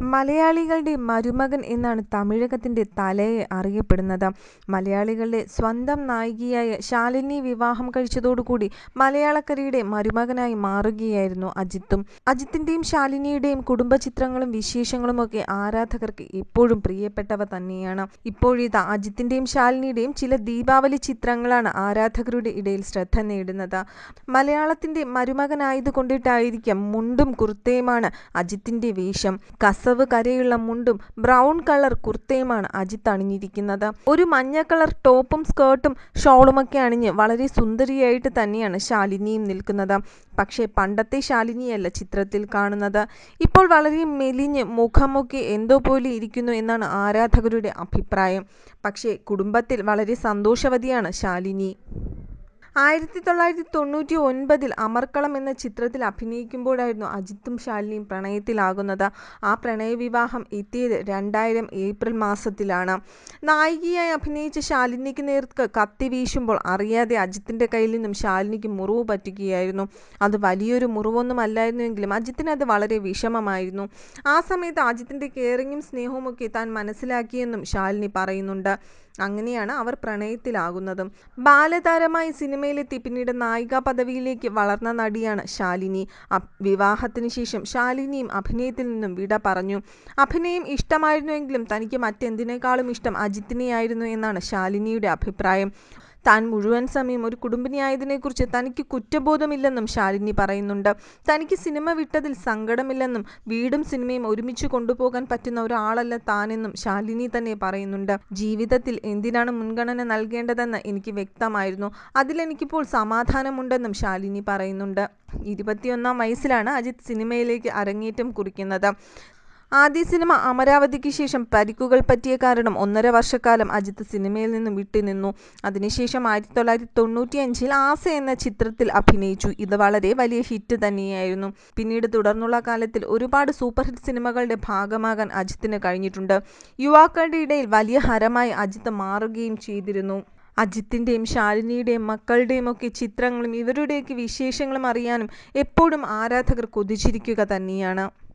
മലയാളികളുടെ മരുമകൻ എന്നാണ് തമിഴകത്തിന്റെ തലയെ അറിയപ്പെടുന്നത്. മലയാളികളുടെ സ്വന്തം നായികയായ ശാലിനി വിവാഹം കഴിച്ചതോടുകൂടി മലയാളക്കരയുടെ മരുമകനായി മാറുകയായിരുന്നു അജിത്തും. അജിത്തിന്റെയും ശാലിനിയുടെയും കുടുംബ ചിത്രങ്ങളും വിശേഷങ്ങളുമൊക്കെ ആരാധകർക്ക് എപ്പോഴും പ്രിയപ്പെട്ടവ തന്നെയാണ്. ഇപ്പോഴിതാ അജിത്തിന്റെയും ശാലിനിയുടെയും ചില ദീപാവലി ചിത്രങ്ങളാണ് ആരാധകരുടെ ഇടയിൽ ശ്രദ്ധ നേടുന്നത്. മലയാളത്തിന്റെ മരുമകനായതുകൊണ്ടിട്ടായിരിക്കാം മുണ്ടും കുർത്തയുമാണ് അജിത്തിന്റെ വേഷം. കസവ് കരയുള്ള മുണ്ടും ബ്രൗൺ കളർ കുർത്തയുമാണ് അജിത്ത് അണിഞ്ഞിരിക്കുന്നത്. ഒരു മഞ്ഞ കളർ ടോപ്പും സ്കേർട്ടും ഷോളുമൊക്കെ അണിഞ്ഞ് വളരെ സുന്ദരിയായിട്ട് തന്നെയാണ് ശാലിനിയും നിൽക്കുന്നത്. പക്ഷേ പണ്ടത്തെ ശാലിനിയല്ല ചിത്രത്തിൽ കാണുന്നത്. ഇപ്പോൾ വളരെ മെലിഞ്ഞ് മുഖമൊക്കെ എന്തോ പോലെ ഇരിക്കുന്നു എന്നാണ് ആരാധകരുടെ അഭിപ്രായം. പക്ഷേ കുടുംബത്തിൽ വളരെ സന്തോഷവതിയാണ് ശാലിനി. 1999 അമർക്കളം എന്ന ചിത്രത്തിൽ അഭിനയിക്കുമ്പോഴായിരുന്നു അജിത്തും ശാലിനിയും പ്രണയത്തിലാകുന്നത്. ആ പ്രണയവിവാഹം എത്തിയത് 2000 ഏപ്രിൽ മാസത്തിലാണ്. നായികയായി അഭിനയിച്ച ശാലിനിക്ക് നേർക്ക് കത്തി വീശുമ്പോൾ അറിയാതെ അജിത്തിന്റെ കയ്യിൽ നിന്നും ശാലിനിക്ക് മുറിവ് പറ്റുകയായിരുന്നു. അത് വലിയൊരു മുറിവൊന്നുമല്ലായിരുന്നുവെങ്കിലും അജിത്തിന് അത് വളരെ വിഷമമായിരുന്നു. ആ സമയത്ത് അജിത്തിന്റെ കെയറിങ്ങും സ്നേഹവും ഒക്കെ താൻ മനസ്സിലാക്കിയെന്നും ശാലിനി പറയുന്നുണ്ട്. അങ്ങനെയാണ് അവർ പ്രണയത്തിലാകുന്നതും. ബാലതാരമായി സിനിമയിലെത്തി പിന്നീട് നായികാ പദവിയിലേക്ക് വളർന്ന നടിയാണ് ശാലിനി. വിവാഹത്തിന് ശേഷം ശാലിനിയും അഭിനയത്തിൽ നിന്നും വിട പറഞ്ഞു. അഭിനയം ഇഷ്ടമായിരുന്നുവെങ്കിലും തനിക്ക് മറ്റെന്തിനേക്കാളും ഇഷ്ടം അജിത്തിനെയായിരുന്നു എന്നാണ് ശാലിനിയുടെ അഭിപ്രായം. താൻ മുഴുവൻ സമയം ഒരു കുടുംബിനിയായതിനെക്കുറിച്ച് തനിക്ക് കുറ്റബോധമില്ലെന്നും ശാലിനി പറയുന്നുണ്ട്. തനിക്ക് സിനിമ വിട്ടതിൽ സങ്കടമില്ലെന്നും വീടും സിനിമയും ഒരുമിച്ച് കൊണ്ടുപോകാൻ പറ്റുന്ന ഒരാളല്ല താനെന്നും ശാലിനി തന്നെ പറയുന്നുണ്ട്. ജീവിതത്തിൽ എന്തിനാണ് മുൻഗണന നൽകേണ്ടതെന്ന് എനിക്ക് വ്യക്തമായിരുന്നു. അതിലെനിക്കിപ്പോൾ സമാധാനമുണ്ടെന്നും ശാലിനി പറയുന്നുണ്ട്. 21-ാം വയസ്സിലാണ് അജിത്ത് സിനിമയിലേക്ക് അരങ്ങേറ്റം കുറിക്കുന്നത്. ആദ്യ സിനിമ അമരാവതിക്ക് ശേഷം പരിക്കുകൾ പറ്റിയ കാരണം 1.5 വർഷക്കാലം അജിത്ത് സിനിമയിൽ നിന്നും വിട്ടുനിന്നു. അതിനുശേഷം 1995 ആസ എന്ന ചിത്രത്തിൽ അഭിനയിച്ചു. ഇത് വളരെ വലിയ ഹിറ്റ് തന്നെയായിരുന്നു. പിന്നീട് തുടർന്നുള്ള കാലത്തിൽ ഒരുപാട് സൂപ്പർ ഹിറ്റ് സിനിമകളുടെ ഭാഗമാകാൻ അജിത്തിന് കഴിഞ്ഞിട്ടുണ്ട്. യുവാക്കളുടെ ഇടയിൽ വലിയ ഹരമായി അജിത്ത് മാറുകയും ചെയ്തിരുന്നു. അജിത്തിൻ്റെയും ശാലിനിയുടെയും മക്കളുടെയും ഒക്കെ ചിത്രങ്ങളും ഇവരുടെയൊക്കെ വിശേഷങ്ങളും അറിയാനും എപ്പോഴും ആരാധകർ കൊതിച്ചിരിക്കുക തന്നെയാണ്.